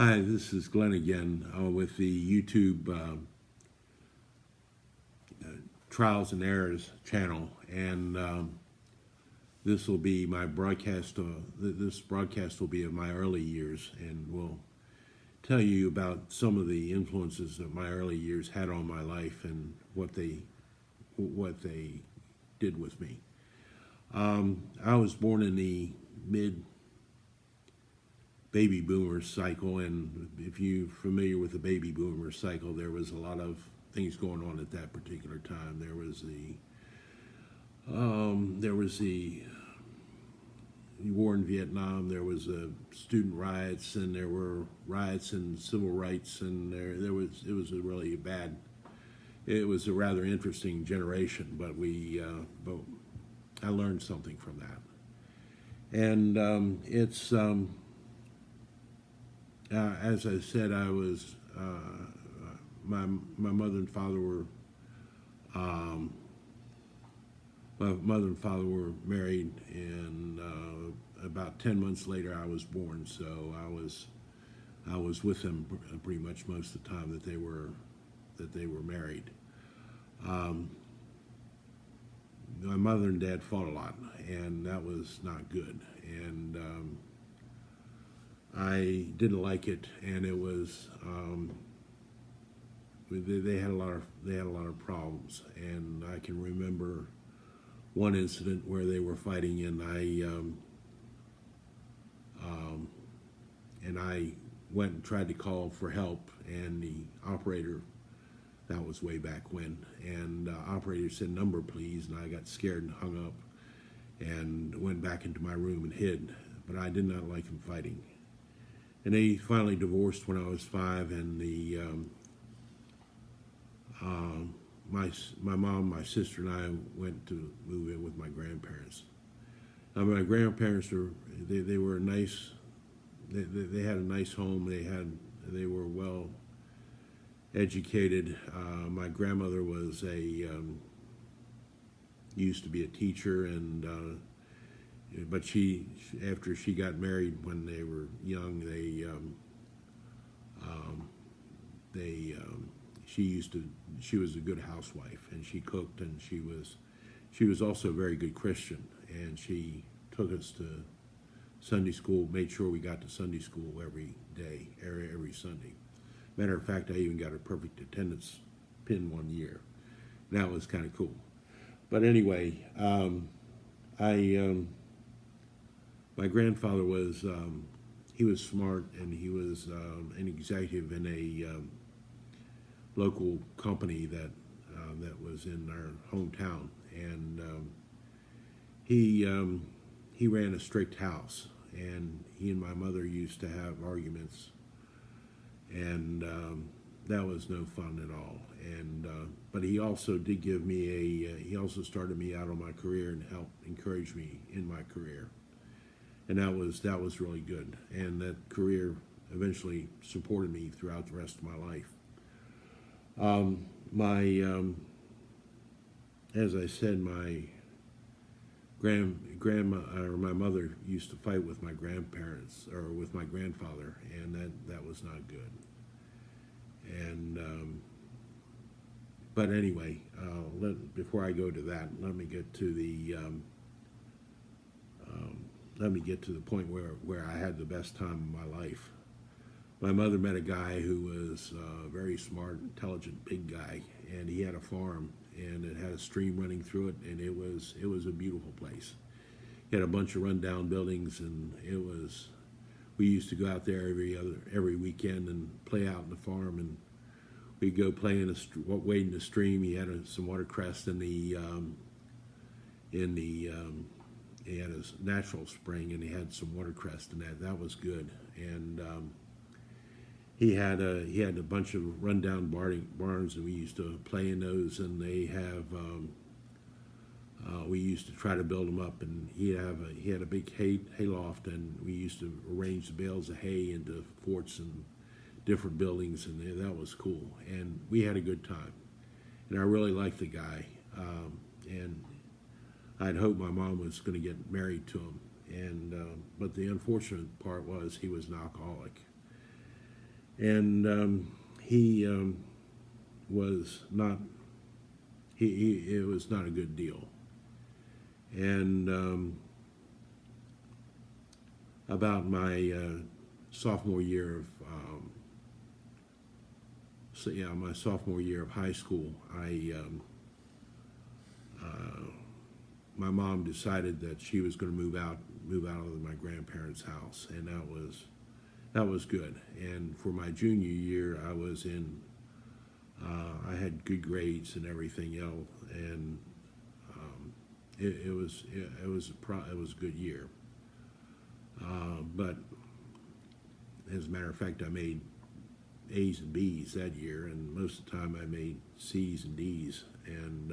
Hi, this is Glenn again with the YouTube Trials and Errors channel, and this will be my broadcast. This broadcast will be of my early years, and will tell you about some of the influences that my early years had on my life and what they did with me. I was born in the mid baby boomer cycle, and if you're familiar with the baby boomer cycle, there was a lot of things going on at that particular time. There was the war in Vietnam. There was student riots, and there were riots and civil rights, and it was a really bad. It was a rather interesting generation, but but I learned something from that, and it's. As I said, I was my mother and father were married, and about 10 months later, I was born. So I was with them pretty much most of the time that they were married. My mother and dad fought a lot, and that was not good. And I didn't like it, and it was they had a lot of problems. And I can remember one incident where they were fighting, and I went and tried to call for help, and the operator, that was way back when, and operator said, "Number please," and I got scared and hung up and went back into my room and hid. But I did not like him fighting. And they finally divorced when I was 5, and my mom, my sister, and I went to move in with my grandparents. Now, my grandparents they were nice. They had a nice home. They were well educated. My grandmother was used to be a teacher, and but after she got married when they were young, she was a good housewife, and she cooked, and she was also a very good Christian, and she took us to Sunday school, made sure we got to Sunday school every day, every Sunday. Matter of fact, I even got a perfect attendance pin one year. And that was kind of cool. But anyway, my grandfather was he was smart, and he was an executive in a local company that was in our hometown, and he ran a strict house, and he and my mother used to have arguments, and that was no fun at all. And but he also did give me he also started me out on my career and helped encourage me in my career. And that was really good, and that career eventually supported me throughout the rest of my life. As I said, my grandma or my mother used to fight with my grandparents or with my grandfather, and that was not good. And but anyway, before I go to that, let me get to the point where I had the best time of my life. My mother met a guy who was a very smart, intelligent, big guy, and he had a farm, and it had a stream running through it, and it was a beautiful place. He had a bunch of rundown buildings, and we used to go out there every weekend and play out in the farm, and we'd go play wade in the stream. He had some watercress he had a natural spring, and he had some watercress, and that was good. And he had a bunch of rundown barns, and we used to play in those. And we used to try to build them up. And he had a big hay loft, and we used to arrange the bales of hay into forts and different buildings, and that was cool. And we had a good time. And I really liked the guy. And I'd hoped my mom was going to get married to him, but the unfortunate part was he was an alcoholic, And he was not. It was not a good deal. And about my sophomore year of my sophomore year of high school, my mom decided that she was going to move out of my grandparents' house, and that was good. And for my junior year, I had good grades and everything else, and it was a good year. But as a matter of fact, I made A's and B's that year, and most of the time I made C's and D's. And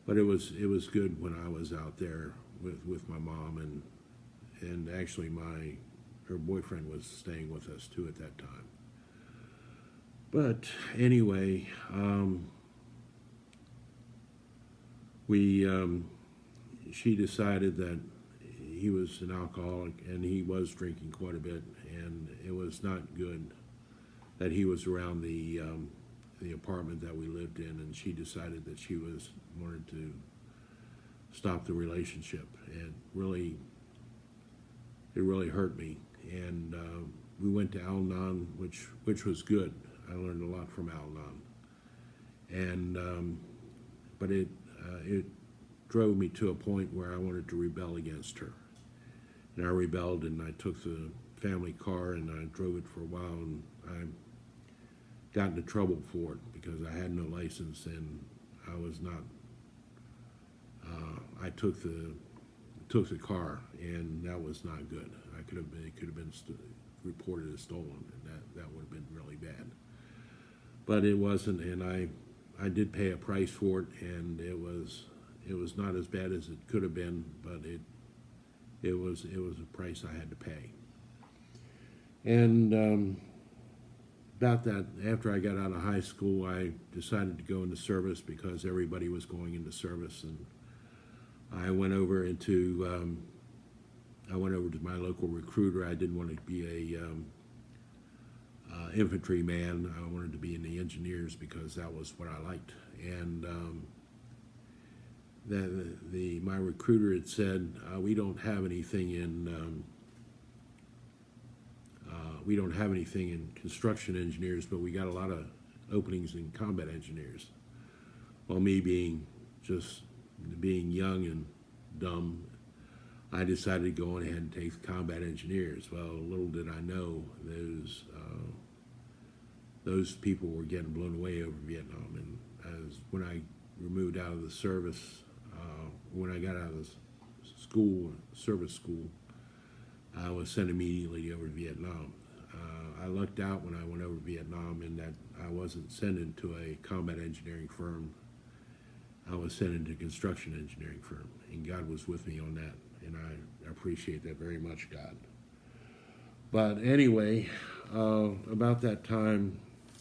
but it was good when I was out there with my mom, and actually her boyfriend was staying with us too at that time. But anyway, she decided that he was an alcoholic, and he was drinking quite a bit, and it was not good that he was around the apartment that we lived in, and she decided that she wanted to stop the relationship. And it really hurt me, and we went to Al-Anon, which was good. I learned a lot from Al-Anon, and but it drove me to a point where I wanted to rebel against her, and I rebelled, and I took the family car and I drove it for a while, and I got into trouble for it because I had no license, and I was not. I took the car, and that was not good. It could have been reported as stolen, and that would have been really bad. But it wasn't, and I did pay a price for it, and it was not as bad as it could have been, but it was a price I had to pay. And about that, after I got out of high school, I decided to go into service because everybody was going into service, and I went over to my local recruiter. I didn't want to be a infantry man. I wanted to be in the engineers because that was what I liked. And my recruiter had said, we don't have anything in construction engineers, but we got a lot of openings in combat engineers. Well, me being young and dumb, I decided to go on ahead and take combat engineers. Well, little did I know those people were getting blown away over Vietnam. And when I moved out of the service, when I got out of service school, I was sent immediately over to Vietnam. I lucked out when I went over to Vietnam in that I wasn't sent into a combat engineering firm. I was sent into a construction engineering firm, and God was with me on that, and I appreciate that very much, God. But anyway, about that time,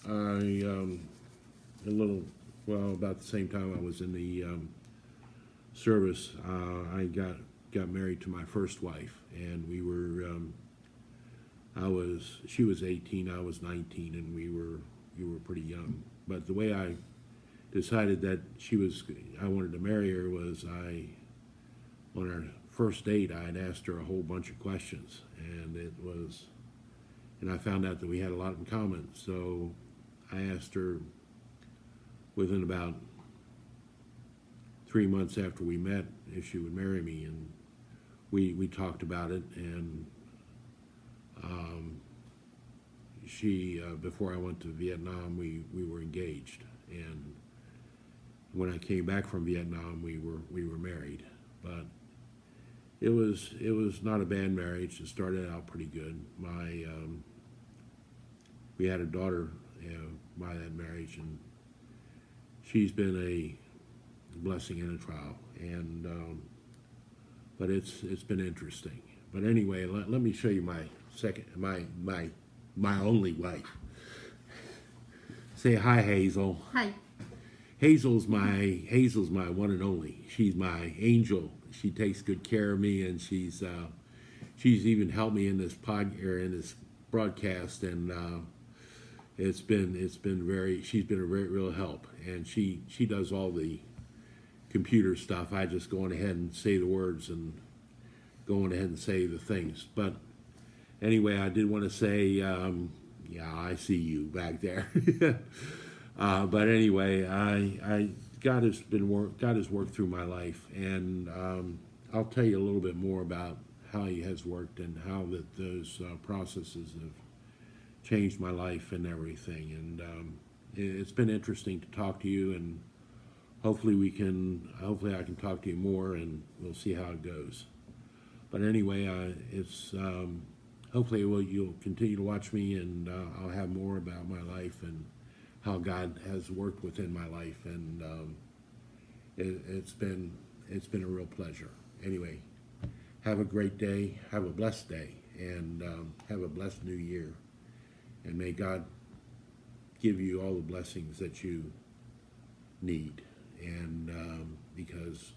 about the same time I was in the service, I got married to my first wife, and we were. She was 18, I was 19, and we were pretty young. But the way I decided that I wanted to marry her was on our first date, I had asked her a whole bunch of questions, and I found out that we had a lot in common. So I asked her within about 3 months after we met if she would marry me, and we talked about it, and before I went to Vietnam, we were engaged, and when I came back from Vietnam, we were married. But it was not a bad marriage. It started out pretty good. We had a daughter by that marriage, and she's been a blessing and a trial. And but it's been interesting. But anyway, let me show you my only wife. Say hi, Hazel. Hi. Hazel's my one and only. She's my angel. She takes good care of me, and she's even helped me in this broadcast, and it's been very. She's been a very real help, and she does all the computer stuff. I just go on ahead and say the words and go on ahead and say the things. But anyway, I did want to say, yeah, I see you back there. But anyway, God has worked through my life, and I'll tell you a little bit more about how He has worked and how that those processes have changed my life and everything. And it's been interesting to talk to you, and hopefully I can talk to you more, and we'll see how it goes. But anyway, it's hopefully you'll continue to watch me, and I'll have more about my life and how God has worked within my life, and it's been a real pleasure. Anyway, have a great day, have a blessed day, and have a blessed new year, and may God give you all the blessings that you need, and because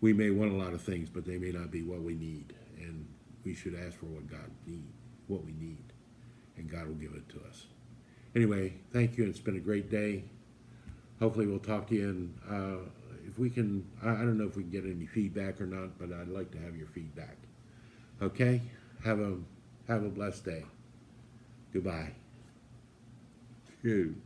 we may want a lot of things, but they may not be what we need, and we should ask for what we need, and God will give it to us. Anyway, thank you. It's been a great day. Hopefully we'll talk to you, and if we can, I don't know if we can get any feedback or not, but I'd like to have your feedback. Okay? Have a blessed day. Goodbye. Phew.